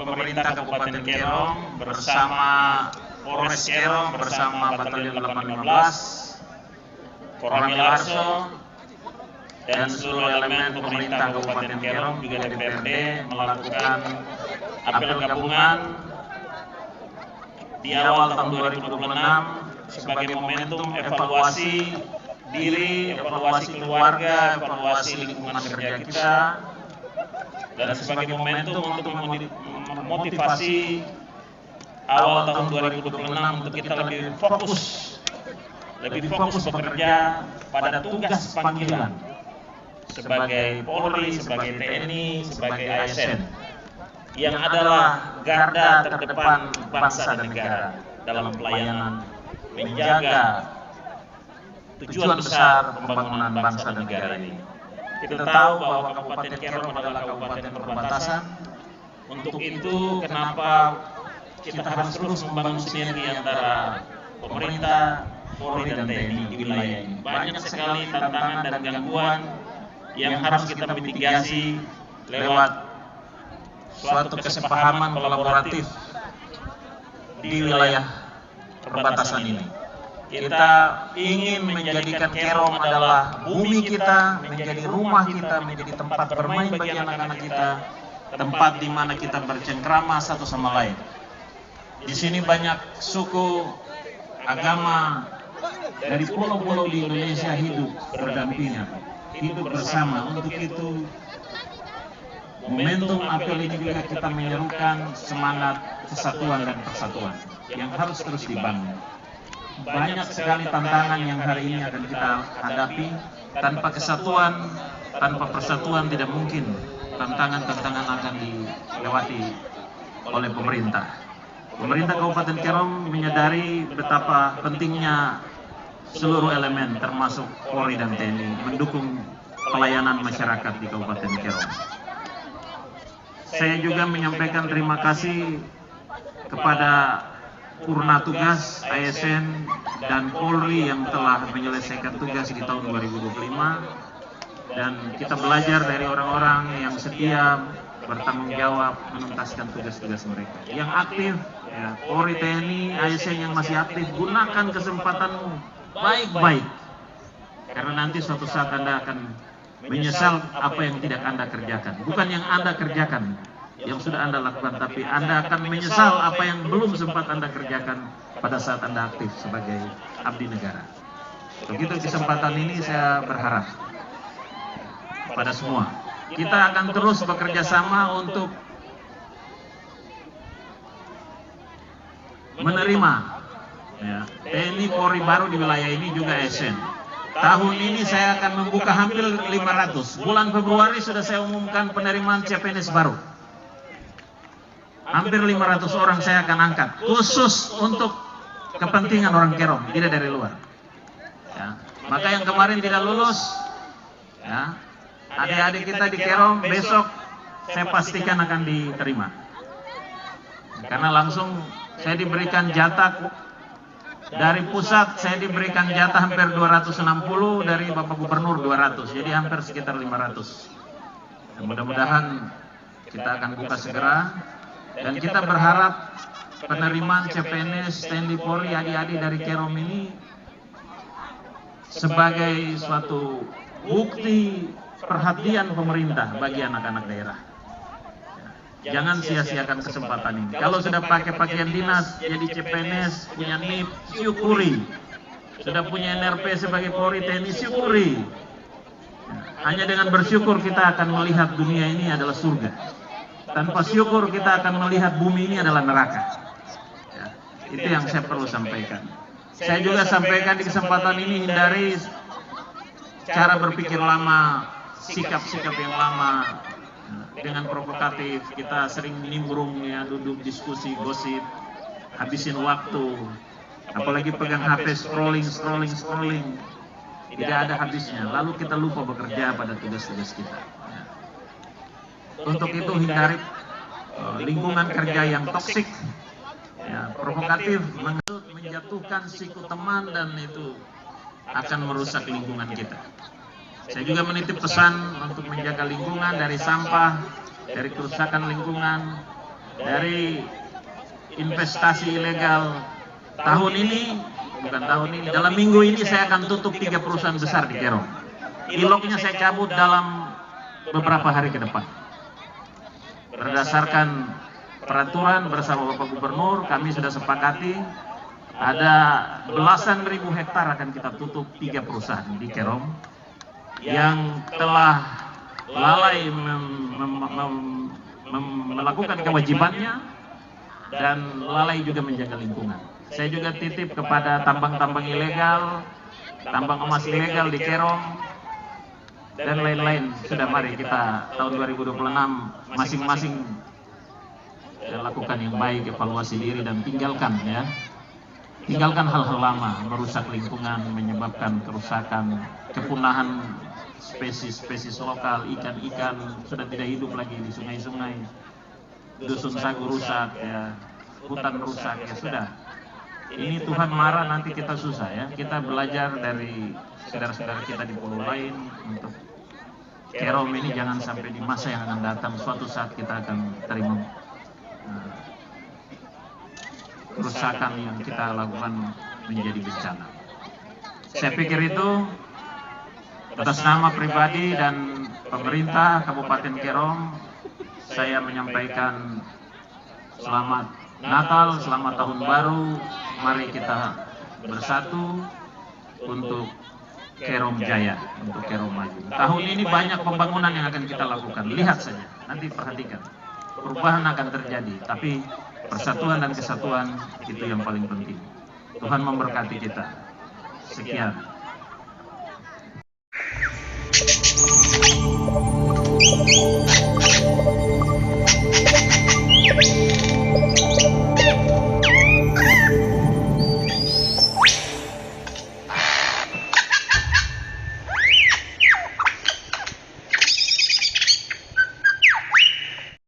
pemerintah Kabupaten Kerong bersama Polres Kerong bersama Batalion 815, Koramil Arso, dan seluruh elemen pemerintah Kabupaten Kerong juga DPRD melakukan apel gabungan di awal tahun 2026 sebagai momentum evaluasi diri, evaluasi keluarga, evaluasi lingkungan kerja kita, dan sebagai momentum untuk memotivasi awal tahun 2026 untuk kita lebih fokus bekerja pada tugas panggilan sebagai Polri, sebagai TNI, sebagai ASN yang adalah garda terdepan bangsa dan negara dalam pelayanan menjaga tujuan besar pembangunan bangsa dan negara ini. Kita tahu bahwa Kabupaten Kerong adalah kabupaten perbatasan. Untuk itu kenapa kita harus terus membangun sinergi antara pemerintah, Polri dan TNI di wilayah ini. Banyak sekali tantangan dan gangguan yang harus kita mitigasi lewat suatu kesepahaman kolaboratif di wilayah perbatasan ini. Kita ingin menjadikan Kerong adalah bumi kita, menjadi rumah kita, menjadi tempat bermain bagi anak-anak kita, tempat di mana kita bercengkrama satu sama lain. Di sini banyak suku, agama dari pulau-pulau di Indonesia hidup berdampingan, hidup bersama. Untuk itu, momentum apel ini juga kita menyerukan semangat kesatuan dan persatuan yang harus terus dibangun. Banyak sekali tantangan yang hari ini akan kita hadapi. Tanpa kesatuan, tanpa persatuan tidak mungkin tantangan-tantangan akan dilewati oleh pemerintah. Pemerintah Kabupaten Kerong menyadari betapa pentingnya seluruh elemen termasuk Polri dan TNI mendukung pelayanan masyarakat di Kabupaten Kerong. Saya juga menyampaikan terima kasih kepada Purna Tugas, ASN, dan Polri yang telah menyelesaikan tugas di tahun 2025. Dan kita belajar dari orang-orang yang setia, bertanggung jawab, menuntaskan tugas-tugas mereka. Yang aktif, ya, Polri, TNI, ASN yang masih aktif, gunakan kesempatanmu baik-baik. Karena nanti suatu saat Anda akan menyesal apa yang tidak Anda kerjakan. Bukan yang Anda kerjakan, yang sudah Anda lakukan, tapi Anda akan menyesal apa yang belum sempat Anda kerjakan pada saat Anda aktif sebagai abdi negara. Begitu kesempatan ini saya berharap pada semua, kita akan terus bekerja sama untuk menerima ya, TNI Polri baru di wilayah ini juga ASN. Tahun ini saya akan membuka hampir 500. Bulan Februari sudah saya umumkan penerimaan CPNS baru. Hampir 500 orang saya akan angkat, khusus untuk kepentingan orang Kerong, tidak dari luar. Ya. Maka yang kemarin tidak lulus, ya, adik-adik kita di Kerong besok saya pastikan akan diterima. Karena langsung saya diberikan jatah dari pusat, saya diberikan jatah hampir 260, dari Bapak Gubernur 200, jadi hampir sekitar 500. Dan mudah-mudahan kita akan buka segera. Dan kita berharap penerimaan CPNS, TNI Polri, adik-adik dari Kerong ini sebagai suatu bukti perhatian pemerintah bagi anak-anak daerah. Jangan sia-siakan kesempatan ini. Kalau sudah pakai pakaian dinas, jadi CPNS, punya NIP, syukuri. Sudah punya NRP sebagai Polri, TNI, syukuri. Hanya dengan bersyukur kita akan melihat dunia ini adalah surga. Tanpa syukur kita akan melihat bumi ini adalah neraka. Ya, itu yang saya perlu sampaikan. Saya juga sampaikan di kesempatan ini, hindari cara berpikir lama, sikap-sikap yang lama, dengan provokatif. Kita sering nimbrung, ya, duduk diskusi, gosip, habisin waktu. Apalagi pegang HP, scrolling. Tidak ada habisnya. Lalu kita lupa bekerja pada tugas-tugas kita. Untuk itu hindari lingkungan kerja yang toksik, ya, provokatif, menjatuhkan siku teman, dan itu akan merusak lingkungan kita. Saya juga menitip pesan untuk menjaga lingkungan dari sampah, dari kerusakan lingkungan, dari investasi ilegal tahun ini, dalam minggu ini saya akan tutup 3 perusahaan besar di Kerom. Iloknya saya cabut dalam beberapa hari ke depan. Berdasarkan peraturan bersama Bapak Gubernur, kami sudah sepakati ada belasan ribu hektar akan kita tutup 3 perusahaan di Kerom yang telah lalai melakukan kewajibannya dan lalai juga menjaga lingkungan. Saya juga titip kepada tambang-tambang ilegal, tambang emas ilegal di Kerom, dan lain-lain. Sudah, mari kita tahun 2026 masing-masing lakukan yang baik, evaluasi diri dan tinggalkan hal-hal lama, merusak lingkungan, menyebabkan kerusakan, kepunahan spesies lokal, ikan-ikan sudah tidak hidup lagi di sungai-sungai, dusun sagu rusak, ya, hutan rusak, ya sudah. Ini Tuhan marah, nanti kita susah, ya. Kita belajar dari saudara-saudara kita di pulau lain untuk Kerom ini jangan sampai di masa yang akan datang suatu saat kita akan terima kerusakan yang kita lakukan menjadi bencana. Saya pikir itu atas nama pribadi dan pemerintah Kabupaten Kerom, saya menyampaikan selamat Natal, selamat Tahun Baru. Mari kita bersatu untuk Kerom Jaya, untuk Kerom maju. Tahun ini banyak pembangunan yang akan kita lakukan. Lihat saja, nanti perhatikan. Perubahan akan terjadi, tapi persatuan dan kesatuan itu yang paling penting. Tuhan memberkati kita. Sekian.